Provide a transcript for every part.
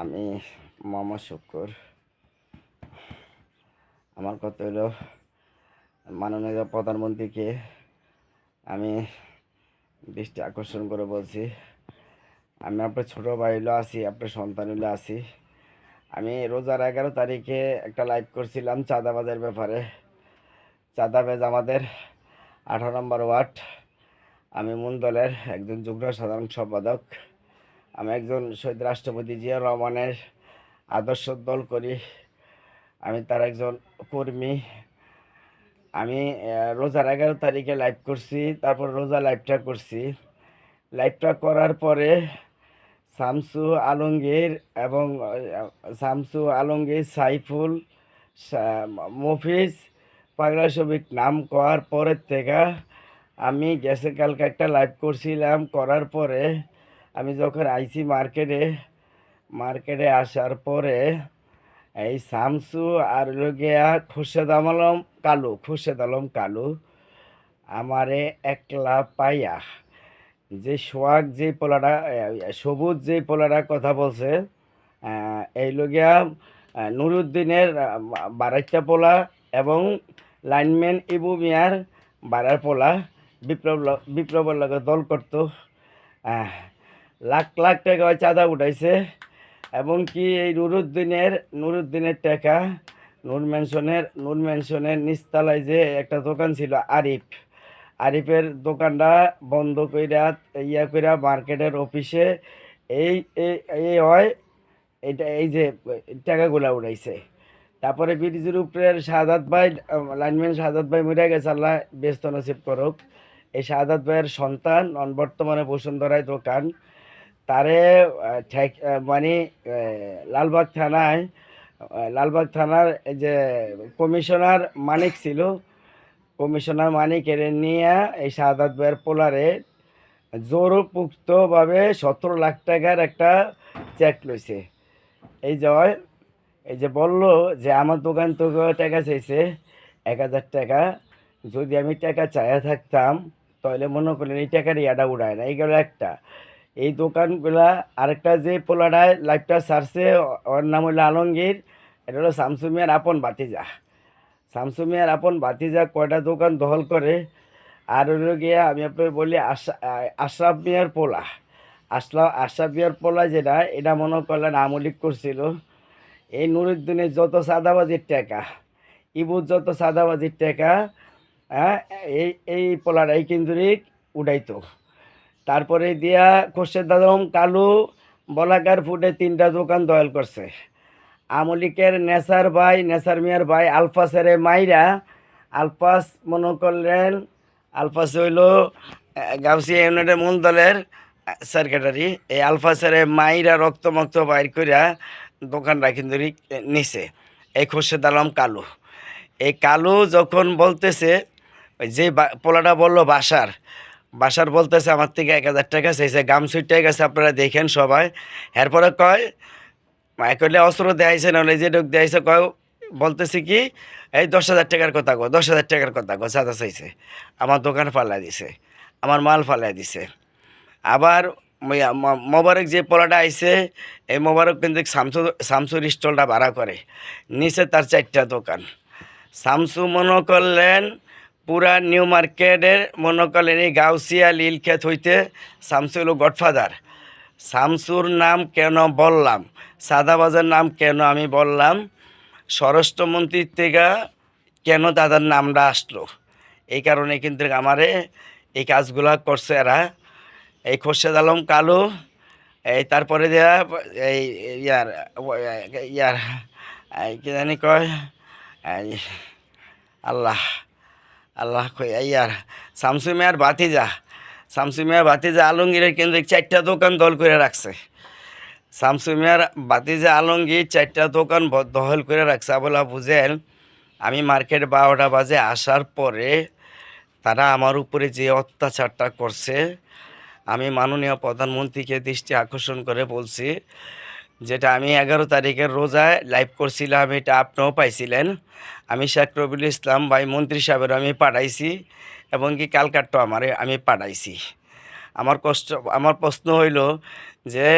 আমি মোহাম্মদ শুক্কুর। আমার কথা হলো মাননীয় প্রধানমন্ত্রীকে আমি দৃষ্টি আকর্ষণ করে বলছি, আমি আপনার ছোটো ভাই হইলো আছি, আপনার সন্তান হইলো আছি। আমি রোজার 11 তারিখে একটা লাইভ করছিলাম চাঁদাবাজের ব্যাপারে। চাঁদাবাজ আমাদের 18 নম্বর ওয়ার্ড। আমি মূল দলের একজন যুগ্ম সাধারণ সম্পাদক। আমি একজন শহীদ রাষ্ট্রপতি জিয়া রহমানের আদর্শ দল করি। আমি তার একজন কর্মী। আমি রোজার 11 তারিখে লাইভ করছি, তারপর রোজা লাইভটা করছি। লাইভটা করার পরে শামসু আলমগীর এবং সাইফুল, মফিজ, পাগলা শফিক নাম করার পরের থেকে আমি গেছে কালকে একটা লাইভ করছিলাম। করার পরে আমি যখন আইসি মার্কেটে আসার পরে এই শামসু আর লগিয়া খুরশেদ আলম কালু আমারে একলা পাইয়া যে সোহাগ যে পোলাটা সবুজ যে পোলাটা কথা বলছে, এই লগিয়া নুরুদ্দিনের বারাইটা পোলা এবং লাইনম্যান ইবু মিয়ার বাড়ার পোলা বিপ্লবের লগে দল করতো। লাখ লাখ টাকা চাঁদা উঠাইছে এবং কি এই নুরুদ্দিনের টাকা নূর ম্যানশনের নিচতলায় যে একটা দোকান ছিল আরিফের দোকানটা বন্ধ কইরা কইরা মার্কেটের অফিসে এই এই হয় এটা, এই যে টাকাগুলা উড়াইছে। তারপরে ব্রিজের উপরের শাহাদাত ভাই, লাইনম্যান শাহাদাত ভাই মরে গেছে, আল্লাহ ব্যস্ত নসিব করুক। এই শাহাদাত ভাইয়ের সন্তান বর্তমানে বসুন্ধরায় দোকান। তারে মানে লালবাগ থানার যে কমিশনার মানিক ছিল, কমিশনার মানিকের নিয়ে এই শাহাদাত ভাইয়ের পোলারে জোরপোক্তভাবে 17 লাখ টাকার একটা চেক লইছে। এই জয় এই যে বলল যে আমার দোকান থেকে টাকা চাইছে 1,000 টাকা। যদি আমি টাকা চাইয়া থাকতাম তাহলে মনে করলেন এই টাকার ইয়াটা উড়ায় না। এই গেল একটা। এই দোকানগুলা আরেকটা যে পোলাডায় লাইভটা ছাড়ছে, ওর নাম হইলো আলমগীর। এটা হলো শামসু মিয়ার আপন ভাতিজা কয়টা দোকান দখল করে। আর হইল গিয়া আমি আপনার বলি আশরাফ মিয়ার পোলা যেটা, এটা মনে করলেন আমলিক করছিল। এই নুরুদ্দিনের যত চাঁদাবাজির টাকা, ইবুর যত চাঁদাবাজির টাকা, হ্যাঁ, এই পোলাটাই কিন্তু উঠাইতো। তারপরে দিয়া খোরশেদ আলম কালু বলাকার ফুটে 3টা দোকান দখল করছে। আমলিকের নেসার মিয়ার ভাই আলফাসের মাইরা, আলফাস মনে করলেন, আলফাস হইল গাউসিয়া ইউনিয়নের মূল দলের সেক্রেটারি। এই আলফাসের মাইরা রক্তমক্ত বাইর করিয়া দোকানটা কিন্তু নিছে এই খোরশেদ আলম কালু। এই কালু যখন বলতেছে, ওই যে পোলাটা বললো বাসার বলতেছে আমার থেকে 1,000 টাকা চাইছে, গাম ছুটে গেছে, আপনারা দেখেন সবাই। এরপরে কয় কইলে অস্ত্র দেয়াইছে, নাহলে যে ডোক দেয়াইছে, কয় বলতেছে কি এই 10,000 টাকার কথা কো, 10,000 টাকার কথা কো, চাঁদা চাইছে। আমার দোকান ফালাই দিছে, আমার মাল ফালাই দিছে। আবার মোবারক যে পোলাটা আইছে, এই মোবারক কিন্তু শামসুর স্টলটা ভাড়া করে, নিচে তার 4টা দোকান। শামসু মনে করলেন পুরা নিউ মার্কেটের মনে করলেন এই গাউসিয়া লীলক্ষেত হইতে শামসু হলো গডফাদার। শামসুর নাম কেন বললাম, সাদাবাজার নাম কেন আমি বললাম, স্বরাষ্ট্রমন্ত্রীর থেকে কেন তাদের নামটা আসলো, এই কারণে কিন্তু আমারে এই কাজগুলা করছে এরা। এই খোরশেদ আলম কালু, এই তারপরে দেয়া এই ইয়ার কি জানি কয়, আল্লাহ ইয়ার শামসু মিয়ার ভাতিজা আলমগীরের কিন্তু 4টা দোকান দল করে রাখছে। শামসু মিয়ার ভাতিজা আলমগীর 4টা দোকান দখল করে রাখছে। বলা বুঝেন, আমি মার্কেট 12টা বাজে আসার পরে তারা আমার উপরে যে অত্যাচারটা করছে, আমি মাননীয় প্রধানমন্ত্রীকে দৃষ্টি আকর্ষণ করে বলছি, যেটা আমি 11 তারিখের রোজায় লাইভ করছিলাম, এটা আপনিও পাইছিলেন। আমি শেখ রবিউল ইসলাম ভাই মন্ত্রী সাহেবের আমি পাঠাইছি, এবং কি কালকাট্টা আমি পাঠাইছি। আমার প্রশ্ন হইল যে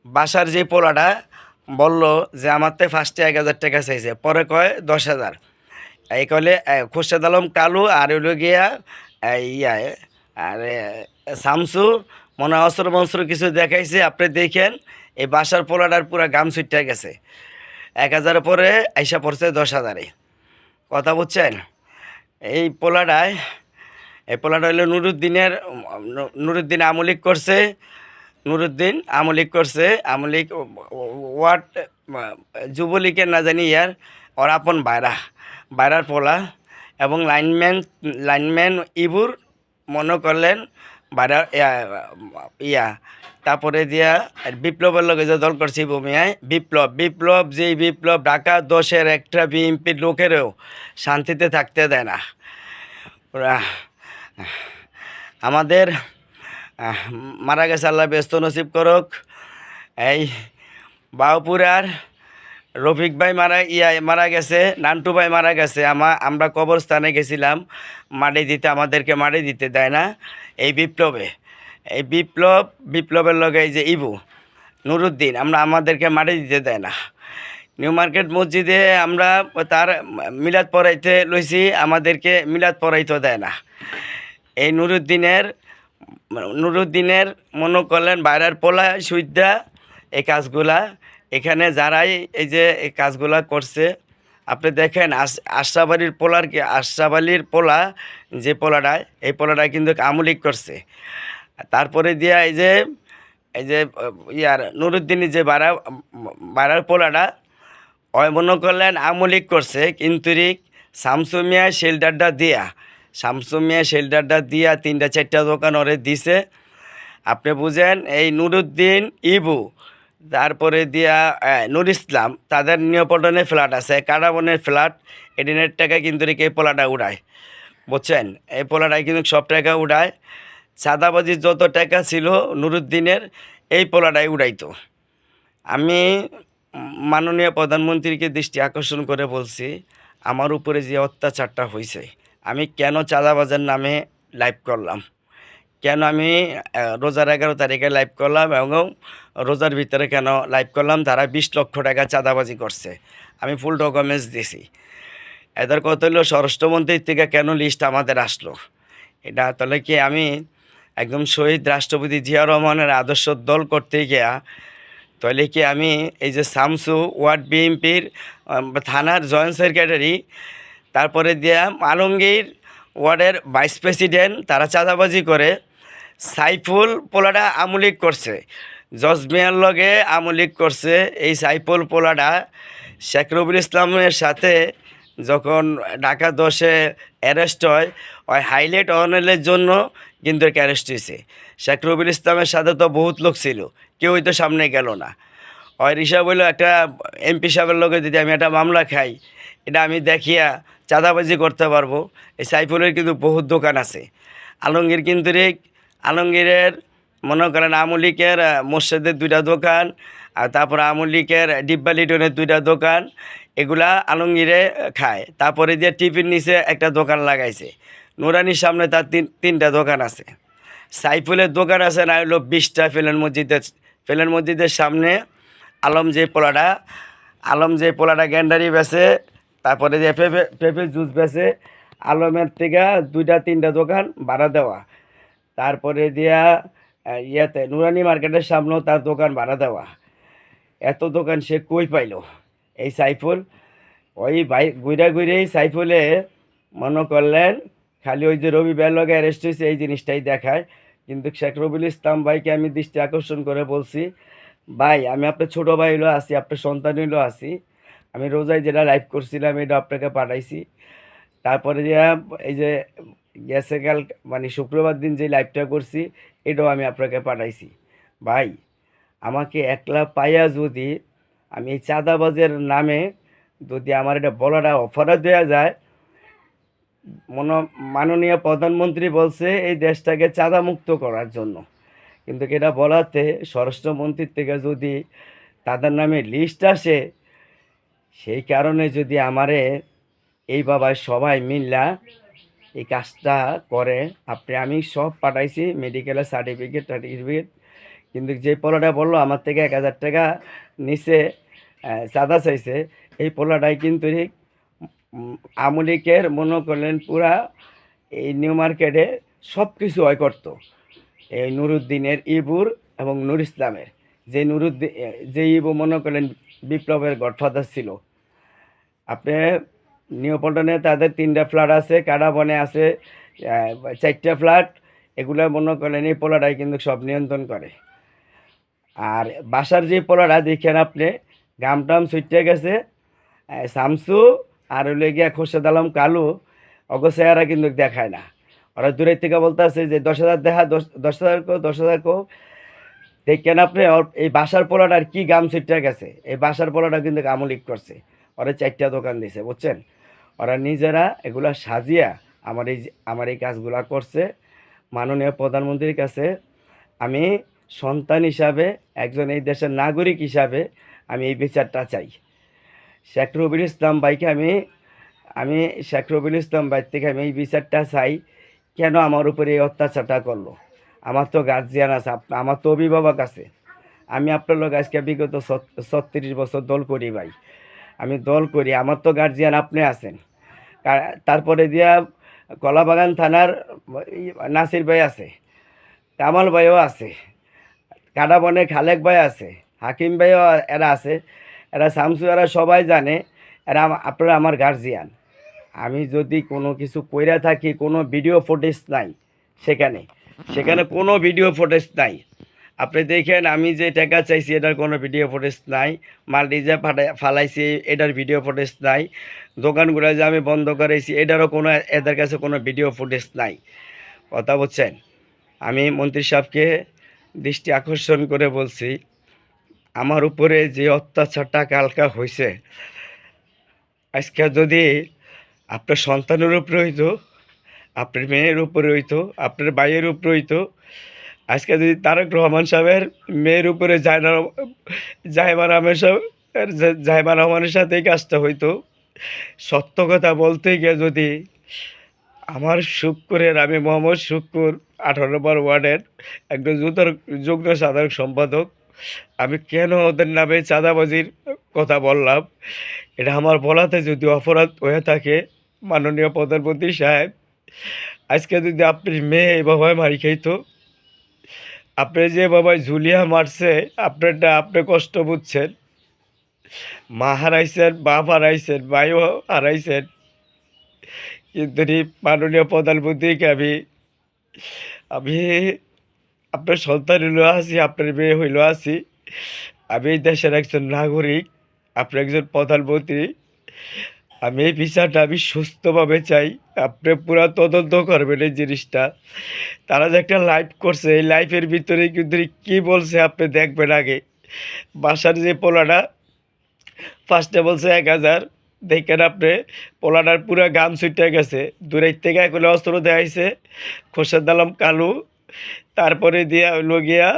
বাসার যে পোলাটা বলল যে আমার থেকে ফার্স্টে 1,000 টাকা চাইছে, পরে কয় 10,000। এই কলে খুরশেদ আলম কালু আর হইল গিয়া ইয়া আর শামসু মনে হয় অস্ত্র মস্ত্র কিছু দেখাইছে। আপনি দেখেন এই বাসার পোলাটার পুরা গাম ছুটে গেছে। 1,000 পরে আইসা পড়ছে 10,000-এ। কথা বুঝছেন? এই পোলাটায় এই পোলাটা হইলো নুরুদ্দিন আমলিক করছে। নুরুদ্দিন আমলিক করছে। আমলিক ওয়ার্ড যুবলীগের না জানি ইয়ার ওর আপন বাইরার পোলা এবং লাইনম্যান ইবুর মনে করলেন বাইরা ইয়া। তারপরে দিয়া বিপ্লবের লগে যে দল করছি ভূমিয়ায় বিপ্লব যেই বিপ্লব ঢাকা 10-এর একটা বিএনপির লোকেরও শান্তিতে থাকতে দেয় না। ওরা আমাদের মারা গেছে, আল্লাহ ব্যস্ত নসিব করুক। এই বাউপুরার রফিক ভাই মারা গেছে, নান্টু ভাই মারা গেছে। আমরা কবরস্থানে গেছিলাম মাটি দিতে, আমাদেরকে মাটি দিতে দেয় না এই বিপ্লবের লগে এই যে ইবু নুরুদ্দিন আমাদেরকে মাটি দিতে দেয় না। নিউ মার্কেট মসজিদে আমরা তার মিলাদ পড়াইতে লইছি, আমাদেরকে মিলাদ পড়াইতে দেয় না। এই নুরুদ্দিনের মনে করলেন বাইরের পোলা সুইদা এই কাজগুলা এখানে যারাই এই যে এই কাজগুলা করছে। আপনি দেখেন আশরাফ আলীর পোলা যে পোলাটায় এই পোলাটায় কিন্তু আমলিক করছে। তারপরে দিয়া এই যে ইয়ার নুরুদ্দিনের যে বাইরের পোলাটা ওই মনে করলেন আমলিক করছে, কিন্তু শামসু মিয়া শেল্টারটা দিয়া 3-4টা দোকান ওরে দিছে। আপনি বুঝেন এই নুরুদ্দিন ইবু তারপরে দিয়া নুর ইসলাম তাদের নিয়পটনের ফ্ল্যাট আছে, কাটাবনের ফ্ল্যাট। এডিনের টাকা কিন্তু এই পোলাটা উড়ায়। বুঝছেন? এই পোলাটায় কিন্তু সব টাকা উড়ায়। চাঁদাবাজির যত টাকা ছিল নুরুদ্দিনের এই পোলাটাই উড়াইতো। আমি মাননীয় প্রধানমন্ত্রীকে দৃষ্টি আকর্ষণ করে বলছি, আমার উপরে যে অত্যাচারটা হয়েছে, আমি কেন চাঁদাবাজের নামে লাইভ করলাম, কেন আমি রোজার 11 তারিখে লাইভ করলাম এবং রোজার ভিতরে কেন লাইভ করলাম। তারা 20 লক্ষ টাকা চাঁদাবাজি করছে, আমি ফুল ডকুমেন্টস দিছি। এদের কথা হলো স্বরাষ্ট্রমন্ত্রীর থেকে কেন লিস্ট আমাদের আসলো, এটা তাহলে কি আমি একদম শহীদ রাষ্ট্রপতি জিয়া রহমানের আদর্শ দল করতে গিয়া তাহলে কি আমি এই যে শামসু ওয়ার্ড বিএনপির থানার জয়েন্ট সেক্রেটারি, তারপরে দিয়া আলমগীর ওয়ার্ডের ভাইস প্রেসিডেন্ট তারা চাঁদাবাজি করে, সাইফুল পোলাটা আমলিক করছে, জজমিয়ার লগে আমলিক করছে। এই সাইফুল পোলাটা শেখ রবিউল ইসলামের সাথে যখন ঢাকা 10-এ অ্যারেস্ট হয়, ওই হাইলাইট অনেলের জন্য কিন্তু অ্যারেস্ট হয়েছে। শেখ রবিউল ইসলামের সাথে তো বহুত লোক ছিল, কেউই তো সামনে গেল না। ওই রিসাব হইলো একটা এমপি সাহেবের লগে যদি আমি একটা মামলা খাই, এটা আমি দেখিয়া চাঁদাবাজি করতে পারবো। এই সাইফুলের কিন্তু বহুত দোকান আছে। আলমগীরের মনে করেন আমলিকের মসজিদের 2টা দোকান, আর তারপর আমলিকের ডিব্বা লিটনের 2টা দোকান, এগুলা আলমগীরে খায়। তারপরে দিয়ে টিফিন নিচে একটা দোকান লাগাইছে। নুরানির সামনে তার 3টা দোকান আছে। সাইফুলের দোকান আছে না হলো 20টা ফেলের মসজিদের সামনে। আলম যে পোলাটা গ্যান্ডারি বেছে, তারপরে যে পেঁপে জুস বেছে, আলমের থেকে 2-3টা দোকান ভাড়া দেওয়া। তারপরে দিয়া নুরানি মার্কেটের সামনেও তার দোকান ভাড়া দেওয়া। এত দোকান সে কই পাইল এই সাইফুল? ওই ঘুরেই সাইফুলে মনে করলেন খালি ওই যে রবি ভাইয়ের লগে অ্যারেস্ট হয়েছে এই জিনিসটাই দেখায়। কিন্তু শেখ রবিউল ইসলাম ভাইকে আমি দৃষ্টি আকর্ষণ করে বলছি, ভাই আমি আপনার ছোটো ভাই হইলেও আছি, আপনার সন্তান হইলেও আছি। আমি রোজায় যেটা লাইভ করছিলাম এটা আপনাকে পাঠাইছি। তারপরে যে এই যে গেছে কাল মানে শুক্রবার দিন যে লাইভটা করছি এটাও আমি আপনাকে পাঠাইছি। ভাই আমাকে একলা পাইয়া যদি আমি এই চাঁদাবাজের নামে যদি আমার এটা বলাটা অপরাধ দেওয়া যায়, মাননীয় প্রধানমন্ত্রী বলছে এই দেশটাকে চাঁদা মুক্ত করার জন্য, কিন্তু এটা বলাতে স্বরাষ্ট্রমন্ত্রীর থেকে যদি তাদের নামে লিস্ট আসে, সেই কারণে যদি আমারে এই বাবায় সবাই মিল্লা এই কাজটা করে। আমি সব পাঠাইছি মেডিকেলের সার্টিফিকেট, কিন্তু যে পোলাটা বললো আমার থেকে 1,000 টাকা নিচে, চাঁদা চাইছে, এই পোলাটাই কিন্তু আমলিকের মনে করলেন পুরা এই নিউ মার্কেটে সব কিছু হয় করতো, এই নুরুদ্দিনের ইবুর এবং নুর ইসলামের, যে নুরুদ্দিন যে ইবু মনে করলেন বিপ্লবের গডফাদার ছিল। আপনি নিউপল্টনে তাদের 3টা ফ্ল্যাট আছে, কাডাবনে আছে 4টা ফ্ল্যাট। এগুলো মনে করলেন এই পোলাটাই কিন্তু সব নিয়ন্ত্রণ করে। আর বাসার যে পোলাটা দেখেন আপনি, গামটাম ছুটে গেছে, শামসু আর হইলে গিয়া খোরশেদ আলম কালু, অগ চেহারা কিন্তু দেখায় না। ওরা দূরের থেকে বলতে আছে যে 10,000 দেখা, 10,000 কো, 10,000 কো। দেখেন আপনি এই বাসার পোলাটার কি গাম ছুটে গেছে, এই বাসার পোলাটা কিন্তু আমলিক করছে। ওরা 4টা দোকান দিছে, বুঝছেন? ওরা নিজেরা এগুলা সাজিয়া আমার এই কাজগুলা করছে। মাননীয় প্রধানমন্ত্রীর কাছে আমি সন্তান হিসাবে, একজন এই দেশের নাগরিক হিসাবে আমি এই বিচারটা চাই। শেখ রবিউল ইসলাম ভাইকে আমি শেখ রবিউল ইসলাম ভাই থেকে আমি এই বিচারটা চাই। কেন আমার উপরে এই অত্যাচারটা করলো? আমার তো গার্জিয়ান আছে, আমার তো অভিভাবক আছে। আমি আপনার লোক আজকে বিগত 36 বছর দল করি ভাই, আমি দল করি, আমার তো গার্জিয়ান আপনি আছেন। তারপরে দিয়া কলাবাগান থানার নাসির ভাই আছে, কামাল ভাইও আছে, কাডাবনে খালেক ভাই আছে, হাকিম ভাইও এরা আছে, এরা শামসু, এরা সবাই জানে, এরা আপনারা আমার গার্জিয়ান। আমি যদি কোনো কিছু কইরা থাকি, কোনো ভিডিও ফুটেজ নাই সেখানে, সেখানে কোনো ভিডিও ফুটেজ নাই। আপনি দেখেন আমি যে টাকা চাইছি এটার কোনো ভিডিও ফুটেজ নাই, মাল ডিজে ফালাইছি এটার ভিডিও ফুটেজ নাই, দোকানগুলো যে আমি বন্ধ করাইছি এটারও কোনো, এদের কাছে কোনো ভিডিও ফুটেজ নাই। কথা বলছেন? আমি মন্ত্রী সাহেবকে দৃষ্টি আকর্ষণ করে বলছি, আমার উপরে যে অত্যাচারটা কালকা হয়েছে, আজকে যদি আপনার সন্তানের উপরে হইতো, আপনার মেয়ের উপরে হইতো, আপনার ভাইয়ের উপরে হইতো, আজকে যদি তারেক রহমান সাহেবের মেয়ের উপরে জাহেমা রহমানের সাথে এই কাজটা হইতো, সত্য কথা বলতে গিয়ে যদি আমার শুক্কুরের, আমি মোহাম্মদ শুক্কুর 18 নম্বর ওয়ার্ডের একজন যুগ্ম সাধারণ সম্পাদক, আমি কেন ওদের নামে চাঁদাবাজির কথা বললাম, এটা আমার বলাতে যদি অপরাধ হয়ে থাকে, মাননীয় প্রধানমন্ত্রী সাহেব, আজকে যদি আপনার মেয়ে এভাবে মারি খাইতো, আপনি যে বাবাই ঝুলিয়া মারছে, আপনারটা আপনি কষ্ট বুঝছেন, মা হারাইছেন, বাপ হারাইছেন, ভাইও হারাইছেন, কিন্তু মাননীয় প্রধানমন্ত্রীকে আমি আপনার সন্তান হইলেও আছি, আপনার মেয়ে হইলেও আছি, আমি এই দেশের একজন নাগরিক, আপনি একজন প্রধানমন্ত্রী, আমি এই বিচারটা আমি সুস্থভাবে চাই। আপনি পুরা তদন্ত করবেন এই জিনিসটা। তারা যে একটা লাইভ করছে, এই লাইভের ভিতরে কিন্তু কী বলছে আপনি দেখবেন আগে। বাসার যে পোলাটা ফার্স্টে বলছে 1,000, দেখেন আপনি পোলাটার পুরা গাম ছুটে গেছে, দূরের থেকে এগুলো অস্ত্র দেখাইছে খোরশেদ আলম কালু, তারপরে দিয়া হইল গিয়া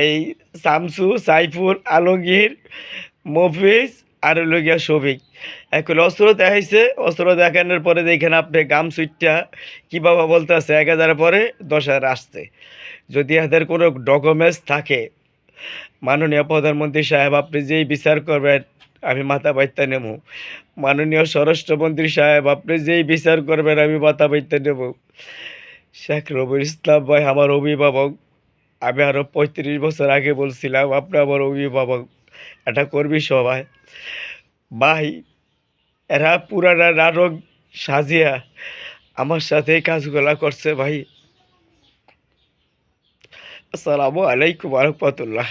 এই শামসু, সাইফুল, আলমগীর, মফিজ আর হইল গিয়া শফিক, এগুলো অস্ত্র দেখাইছে। অস্ত্র দেখানোর পরে দেখেন আপনি গাম সুইটটা কীভাবে বলতে আছে 1,000 পরে 10,000 আসছে। যদি এদের কোনো ডকুমেন্টস থাকে, মাননীয় প্রধানমন্ত্রী সাহেব আপনি যেই বিচার করবেন আমি মাথা বাইতে নেব। মাননীয় স্বরাষ্ট্রমন্ত্রী সাহেব আপনি যেই বিচার করবেন আমি মাথা বাইতে নেব। শেখ রবিউল ইসলাম ভাই আমার অভিভাবক, আমি আরও 35 বছর আগে বলছিলাম আপনি আমার অভিভাবক, এটা কর্মী সভায় ভাই, এরা পুরানা নাটক সাজিয়া আমার সাথে এই কাজগুলা করছে ভাই। আসসালামু আলাইকুম ওয়া রাহমাতুল্লাহ।